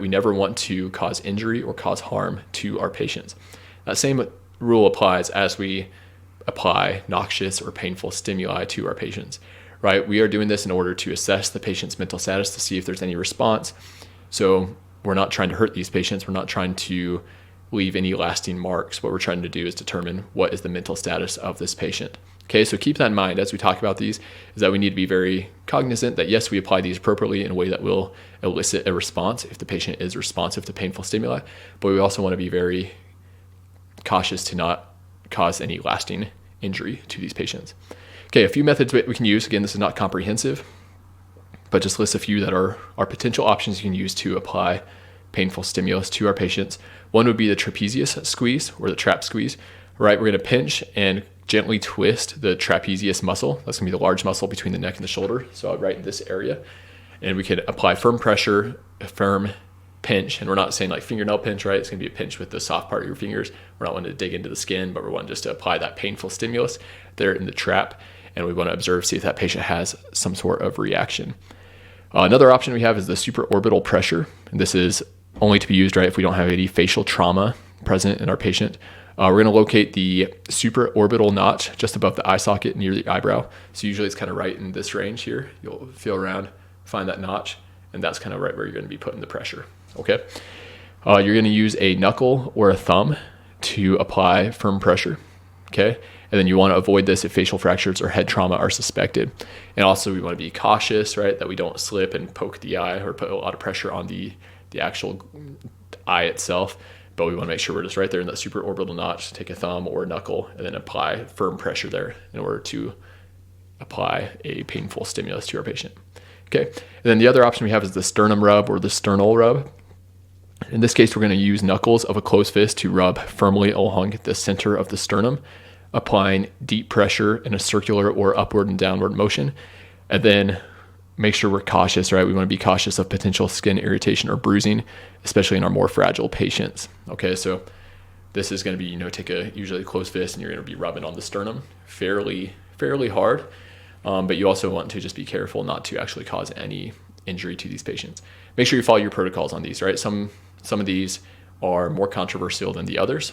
We never want to cause injury or cause harm to our patients. That same rule applies as we apply noxious or painful stimuli to our patients, right? We are doing this in order to assess the patient's mental status to see if there's any response. So we're not trying to hurt these patients. We're not trying to leave any lasting marks. What we're trying to do is determine what is the mental status of this patient. Okay, so keep that in mind as we talk about these, is that we need to be very cognizant that yes, we apply these appropriately in a way that will elicit a response if the patient is responsive to painful stimuli, but we also want to be very cautious to not cause any lasting injury to these patients. Okay, a few methods we can use. Again, this is not comprehensive, but just list a few that are potential options you can use to apply painful stimulus to our patients. One would be the trapezius squeeze or the trap squeeze, right? We're going to pinch and gently twist the trapezius muscle. That's going to be the large muscle between the neck and the shoulder. So right in this area. And we can apply firm pressure, a firm pinch. And we're not saying like fingernail pinch, right? It's going to be a pinch with the soft part of your fingers. We're not wanting to dig into the skin, but we're wanting just to apply that painful stimulus there in the trap. And we want to observe, see if that patient has some sort of reaction. Another option we have is the supraorbital pressure. And this is only to be used, right, if we don't have any facial trauma present in our patient. We're going to locate the supraorbital notch just above the eye socket near the eyebrow. So usually it's kind of right in this range here. You'll feel around, find that notch, and that's kind of right where you're going to be putting the pressure. Okay. You're going to use a knuckle or a thumb to apply firm pressure. Okay. And then you want to avoid this if facial fractures or head trauma are suspected. And also we want to be cautious, right, that we don't slip and poke the eye or put a lot of pressure on the actual eye itself. But we want to make sure we're just right there in that supraorbital notch, take a thumb or a knuckle, and then apply firm pressure there in order to apply a painful stimulus to our patient. Okay. And then the other option we have is the sternum rub or the sternal rub. In this case, we're going to use knuckles of a closed fist to rub firmly along the center of the sternum, applying deep pressure in a circular or upward and downward motion. And then make sure we're cautious, right? We want to be cautious of potential skin irritation or bruising, especially in our more fragile patients. Okay, so this is going to be, take usually a closed fist and you're going to be rubbing on the sternum fairly hard. But you also want to just be careful not to actually cause any injury to these patients. Make sure you follow your protocols on these, right? Some of these are more controversial than the others.